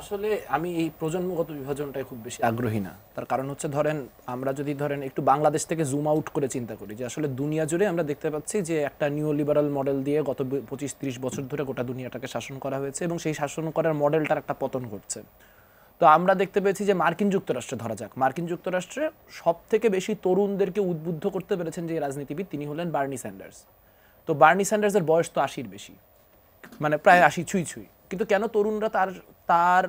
আসলে আমি এই প্রজন্মগত বিভাজনটায় খুব বেশি আগ্রহী না। তার কারণ হচ্ছে ধরেন আমরা যদি ধরেন একটু বাংলাদেশ থেকে জুম আউট করে চিন্তা করি যে আসলে দুনিয়া জুড়ে আমরা দেখতে পাচ্ছি যে একটা নিও লিবারাল মডেল দিয়ে গত 25-30 বছর ধরে গোটা দুনিয়াটাকে শাসন করা হয়েছে এবং সেই শাসন করার মডেলটার একটা পতন ঘটছে। তো আমরা দেখতে পেয়েছি যে মার্কিন যুক্তরাষ্ট্রে ধরা যাক, মার্কিন যুক্তরাষ্ট্রে সব থেকে বেশি তরুণদেরকে উদ্বুদ্ধ করতে পেরেছেন যে রাজনীতিবিদ তিনি হলেন বার্নি স্যান্ডার্স। তো বার্নি স্যান্ডার্সের বয়স তো 80-র বেশি, মানে প্রায় 80 ছুঁই ছুঁই, কিন্তু কেন তরুণরা তার তার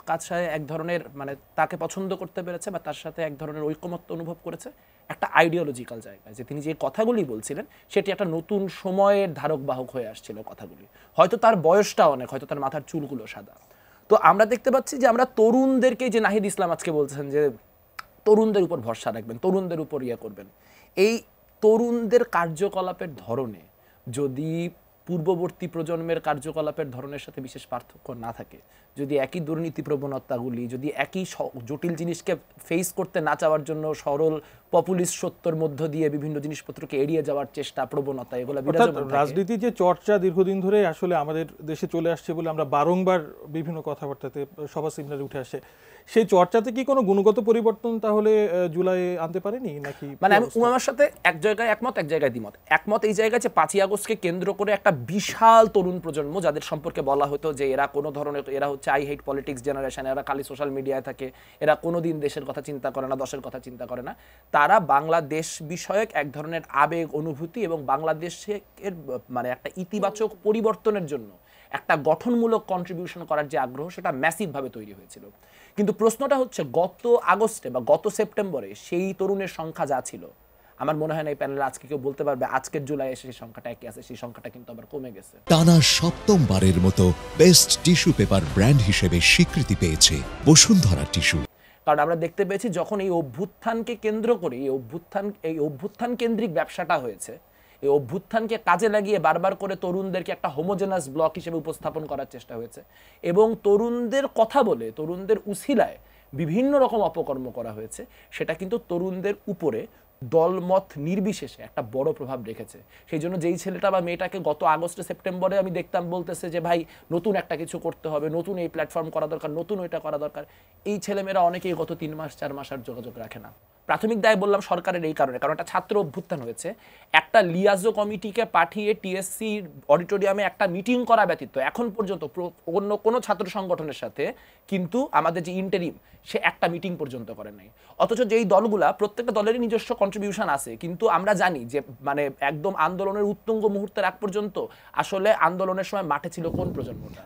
কাছে এক ধরনের মানে তাকে পছন্দ করতে পেরেছে বা তার সাথে এক ধরনের ঐকমত্য অনুভব করেছে? একটা আইডিওলজিক্যাল জায়গায় যে তিনি যে কথাগুলি বলছিলেন সেটি একটা নতুন সময়ের ধারক বাহক হয়ে আসছিল কথাগুলি। হয়তো তার বয়সটা অনেক, হয়তো তার মাথার চুলগুলো সাদা। তো আমরা দেখতে পাচ্ছি যে আমরা তরুণদেরকে, যে নাহিদ ইসলাম আজকে বলছেন যে তরুণদের উপর ভরসা রাখবেন, তরুণদের উপর করবেন, এই তরুণদের কার্যকলাপের ধরনে যদি পূর্ববর্তী প্রজন্মের কার্যকলাপের ধরনের সাথে বিশেষ পার্থক্য না থাকে, যদি একই দুর্নীতি প্রবণতাগুলি, যদি একই জটিল জিনিসকে ফেস করতে না চাওয়ার জন্য সরল পপুলিস্ট সত্যের মধ্য দিয়ে বিভিন্ন জিনিসপত্রকে এড়িয়ে যাওয়ার চেষ্টা, প্রবণতা, এগুলো বিরাজমান থাকে। রাজনীতি যে চর্চা দীর্ঘদিন ধরে আসলে আমাদের দেশে চলে আসছে বলে আমরা বারংবার বিভিন্ন কথাবার্তাতে সভা সেমিনারে উঠে আসে, সেই চর্চাতে কি কোনো গুণগত পরিবর্তন তাহলে জুলাই আনতে পারেনি নাকি? মানে আমি উমামার সাথে এক জায়গায় একমত, এক জায়গায় দ্বিমত। একমত এই জায়গায় যে 5ই আগস্টকে কেন্দ্র করে একটা বিশাল তরুণ প্রজন্ম, যাদের সম্পর্কে বলা হতো যে এরা কোনো ধরনের, এরা হচ্ছে আই হেট পলিটিক্স জেনারেশন, এরা খালি সোশ্যাল মিডিয়ায় থাকে, এরা কোনোদিন দেশের কথা চিন্তা করে না, দশের কথা চিন্তা করে না, তারা বাংলাদেশ বিষয়ক এক ধরনের আবেগ, অনুভূতি এবং বাংলাদেশের মানে একটা ইতিবাচক পরিবর্তনের জন্য একটা গঠনমূলক কন্ট্রিবিউশন করার যে আগ্রহ, সেটা ম্যাসিভভাবে তৈরি হয়েছিল। কিন্তু প্রশ্নটা হচ্ছে গত আগস্টে বা গত সেপ্টেম্বরে সেই তরুণের সংখ্যা যা ছিল, আমার মনে হয় না এই প্যানেলে আজকে কেউ বলতে পারবে আজকের জুলাই এসে সেই সংখ্যাটা একই আছে। সেই সংখ্যাটা কিন্তু আবার কমে গেছে। টানা সপ্তমবারের মতো বেস্ট টিস্যু পেপার ব্র্যান্ড হিসেবে স্বীকৃতি পেয়েছে বসুন্ধরা টিস্যু। কারণ আমরা দেখতে পেয়েছি যখন এই অভ্যুত্থানকে কেন্দ্র করে এই অভ্যুত্থান কেন্দ্রিক ব্যবসাটা হয়েছে, এই অভ্যুত্থানকে কাজে লাগিয়ে বারবার করে তরুণদেরকে একটা হোমোজেনাস ব্লক হিসেবে উপস্থাপন করার চেষ্টা হয়েছে এবং তরুণদের কথা বলে, তরুণদের উছিলায় বিভিন্ন রকম অপকর্ম করা হয়েছে। সেটা কিন্তু তরুণদের উপরে দলমত নির্বিশেষে একটা বড় প্রভাব রেখেছে। সেই জন্য যেই ছেলেটা বা মেয়েটাকে গত আগস্টে সেপ্টেম্বরে আমি দেখতাম বলতেছে যে ভাই নতুন একটা কিছু করতে হবে, নতুন এই প্ল্যাটফর্ম করা দরকার, নতুন ওইটা করা দরকার, এই ছেলেমেয়েরা অনেকেই গত 3 মাস 4 মাস আর যোগাযোগ রাখে না। প্রাথমিক দায় বললাম সরকারের এই কারণে, কারণ একটা ছাত্র অভ্যুত্থান হয়েছে, একটা লিয়াজো কমিটিকে পাঠিয়ে টিএসসি অডিটোরিয়ামে একটা মিটিং করা ব্যতীত এখন পর্যন্ত অন্য কোনো ছাত্র সংগঠনের সাথে কিন্তু আমাদের যে ইন্টারিম, সে একটা মিটিং পর্যন্ত করে নাই। অথচ যেই দলগুলা, প্রত্যেকটা দলেরই নিজস্ব কন্ট্রিবিউশন আছে, কিন্তু আমরা জানি যে মানে একদম আন্দোলনের উত্তুঙ্গ মুহূর্তের আগ পর্যন্ত আসলে আন্দোলনের সময় মাঠে ছিল কোন প্রজন্মটা।